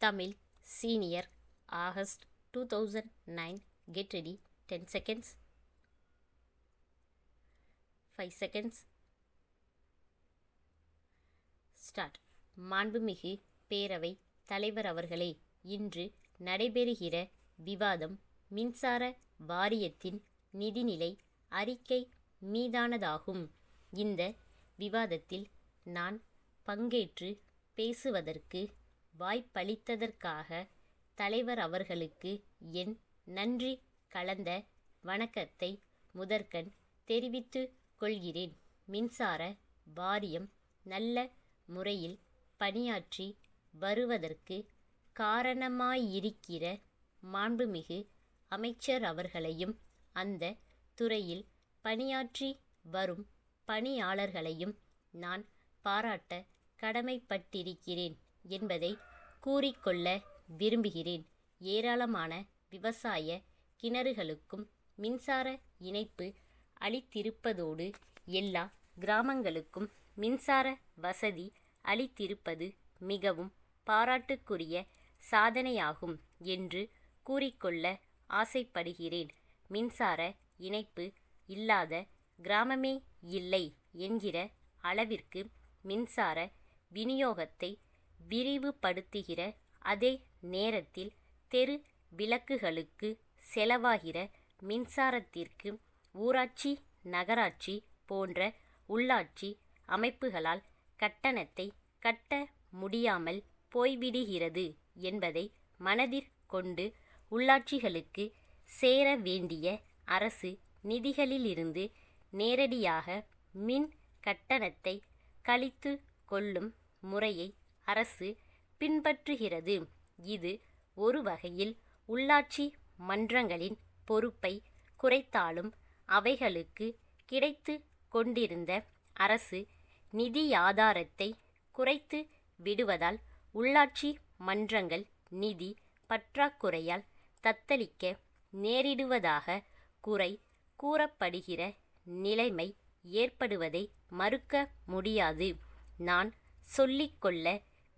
Tamil Senior August 2009. Get ready. 10 seconds. 5 seconds. Start. மாண்புமிகு பேரவை தலைவர் அவர்களே, இன்று நடைபெறுகிற விவாதம் மின்சார வாரியத்தின் நிதிநிலை அறிக்கை மீதானதாகும். இந்த விவாதத்தில் நான் பங்கேற்று பேசுவதற்கு வாய்ப்பளித்ததற்காக தலைவர் அவர்களுக்கு என் நன்றி கலந்த வணக்கத்தை முதற்கண் தெரிவித்துக் கொள்கிறேன். மின்சார வாரியம் நல்ல முறையில் பணியாற்றி வருவதற்கு காரணமாயிருக்கிற மாண்புமிகு அமைச்சர் அவர்களையும் அந்த துறையில் பணியாற்றி வரும் பணியாளர்களையும் நான் பாராட்ட கடமைப்பட்டிருக்கிறேன் என்பதை கூறிக்கொள்ள விரும்புகிறேன். ஏராளமான விவசாய கிணறுகளுக்கும் மின்சார இணைப்பு அளித்திருப்பதோடு எல்லா கிராமங்களுக்கும் மின்சார வசதி அளித்திருப்பது மிகவும் பாராட்டுக்குரிய சாதனையாகும் என்று கூறிக்கொள்ள ஆசைப்படுகிறேன். மின்சார இணைப்பு இல்லாத கிராமமே இல்லை என்கிற அளவிற்கு மின்சார விநியோகத்தை விரிவுபடுத்துகிற அதே நேரத்தில் தெரு விளக்குகளுக்கு செலவாகிற மின்சாரத்திற்கு ஊராட்சி, நகராட்சி போன்ற உள்ளாட்சி அமைப்புகளால் கட்டணத்தை கட்ட முடியாமல் போய்விடுகிறது என்பதை மனதிற்கொண்டு உள்ளாட்சிகளுக்கு சேர வேண்டிய அரசு நிதிகளிலிருந்து நேரடியாக மின் கட்டணத்தை கழித்து கொள்ளும் முறையை அரசு பின்பற்றுகிறது. இது ஒரு வகையில் உள்ளாட்சி மன்றங்களின் பொறுப்பை குறைத்தாலும் அவைகளுக்கு கிடைத்து கொண்டிருந்த அரசு நிதியாதாரத்தை குறைத்து விடுவதால் உள்ளாட்சி மன்றங்கள் நிதி பற்றாக்குறையால் தத்தளிக்க நேரிடுவதாக குறை கூறப்படுகிற நிலைமை ஏற்படுவதை மறுக்க முடியாது. நான் சொல்லிக்கொள்ள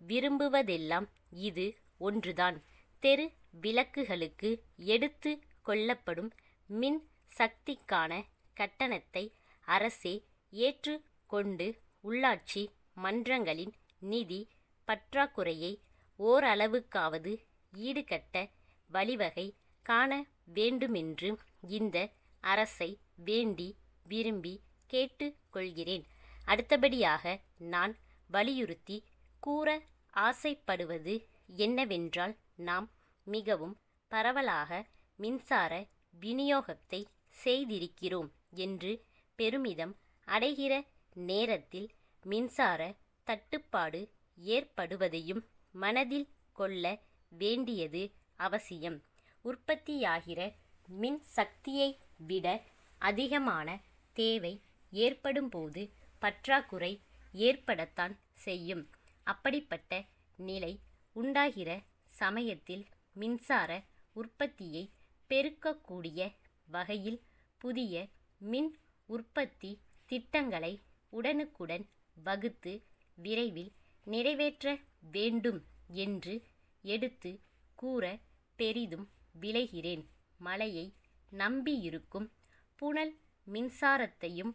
விரும்புவதெல்லாம் இது ஒன்றுதான். தெரு விளக்குகளுக்கு எடுத்து கொள்ளப்படும் மின் சக்திக்கான கட்டணத்தை அரசே ஏற்று கொண்டு உள்ளாட்சி மன்றங்களின் நிதி பற்றாக்குறையை ஓரளவுக்காவது ஈடுகட்ட வழிவகை காண வேண்டுமென்று இந்த அரசை வேண்டி விரும்பி கேட்டுக்கொள்கிறேன். அடுத்தபடியாக நான் வலியுறுத்தி கூற ஆசைப்படுவது என்னவென்றால், நாம் மிகவும் பரவலாக மின்சார விநியோகத்தை செய்திருக்கிறோம் என்று பெருமிதம் அடைகிற நேரத்தில் மின்சார தட்டுப்பாடு ஏற்படுவதையும் மனதில் கொள்ள வேண்டியது அவசியம். உற்பத்தியாகிற மின் சக்தியை விட அதிகமான தேவை ஏற்படும்போது பற்றாக்குறை ஏற்படத்தான் செய்யும். அப்படிப்பட்ட நிலை உண்டாகிற சமயத்தில் மின்சார உற்பத்தியை பெருக்கக்கூடிய வகையில் புதிய மின் உற்பத்தி திட்டங்களை உடனுக்குடன் வகுத்து விரைவில் நிறைவேற்ற வேண்டும் என்று எடுத்து கூற பெரிதும் விளைகிறேன். மழையை நம்பியிருக்கும் புனல் மின்சாரத்தையும்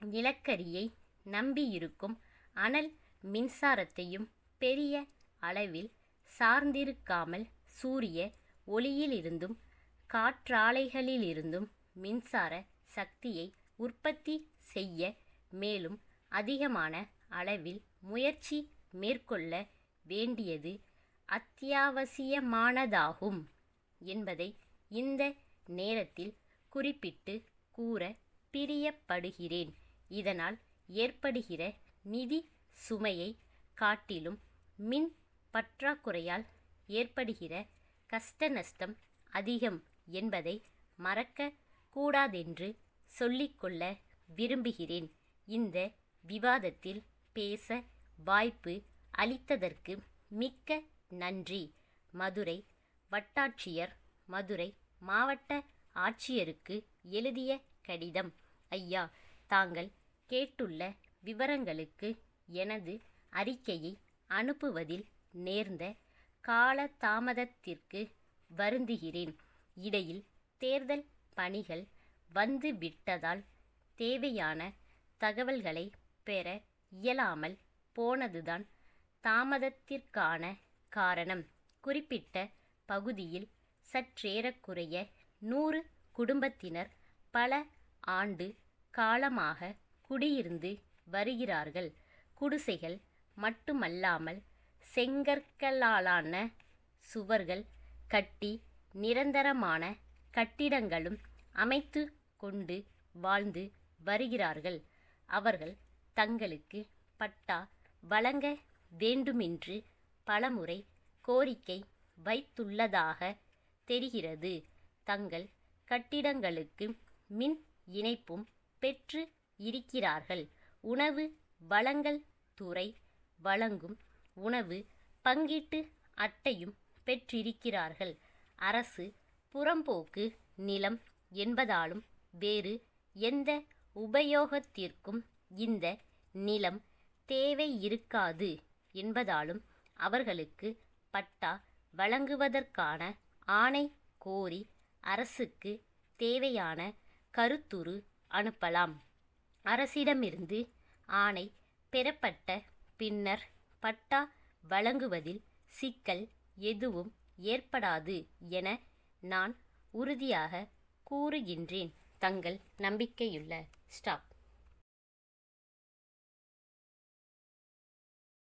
நிலக்கரியை நம்பியிருக்கும் அனல் மின்சாரத்தையும் பெரிய அளவில் சார்ந்திருக்காமல் சூரிய ஒளியிலிருந்தும் காற்றாலைகளிலிருந்தும் மின்சார சக்தியை உற்பத்தி செய்ய மேலும் அதிகமான அளவில் முயற்சி மேற்கொள்ள வேண்டியது அத்தியாவசியமானதாகும் என்பதை இந்த நேரத்தில் குறிப்பிட்டு கூற பிரியப்படுகிறேன். இதனால் ஏற்படுகிற நிதி சுமையை காட்டிலும் மின் பற்றாக்குறையால் ஏற்படுகிற கஷ்ட நஷ்டம் அதிகம் என்பதை மறக்க கூடாதென்று சொல்லிக்கொள்ள விரும்புகிறேன். இந்த விவாதத்தில் பேச வாய்ப்பு அளித்ததற்கு மிக்க நன்றி. மதுரை வட்டாட்சியர் மதுரை மாவட்ட ஆட்சியருக்கு எழுதிய கடிதம். ஐயா, தாங்கள் கேட்டுள்ள விவரங்களுக்கு எனது அறிக்கையை அனுப்புவதில் நேர்ந்த கால தாமதத்திற்கு வருந்துகிறேன். இடையில் தேர்தல் பணிகள் வந்து விட்டதால் தேவையான தகவல்களை பெற இயலாமல் போனதுதான் தாமதத்திற்கான காரணம். குறிப்பிட்ட பகுதியில் சற்றேறக்குறைய 100 குடும்பத்தினர் பல ஆண்டு காலமாக குடியிருந்து வருகிறார்கள். குடிசைகள் மட்டுமல்லாமல் செங்கற்களாலான சுவர்கள் கட்டி நிரந்தரமான கட்டிடங்களும் அமைத்து கொண்டு வாழ்ந்து வருகிறார்கள். அவர்கள் தங்களுக்கு பட்டா வழங்க வேண்டுமென்று பலமுறை கோரிக்கை வைத்துள்ளதாக தெரிகிறது. தங்கள் கட்டிடங்களுக்கு மின் இணைப்பும் பெற்று இருக்கிறார்கள். உணவு வழங்கல் துறை வழங்கும் உணவு பங்கீட்டு அட்டையும் பெற்றிருக்கிறார்கள். அரசு புறம்போக்கு நிலம் என்பதாலும் வேறு எந்த உபயோகத்திற்கும் இந்த நிலம் தேவையிருக்காது என்பதாலும் அவர்களுக்கு பட்டா வழங்குவதற்கான ஆணை கோரி அரசுக்கு தேவையான கருத்துரு அனுப்பலாம். அரசிடமிருந்து ஆணை பெறப்பட்ட பின்னர் பட்டா வழங்குவதில் சிக்கல் எதுவும் ஏற்படாது என நான் உறுதியாக கூறுகின்றேன். தங்கள் நம்பிக்கையுள்ள ஸ்டாப்.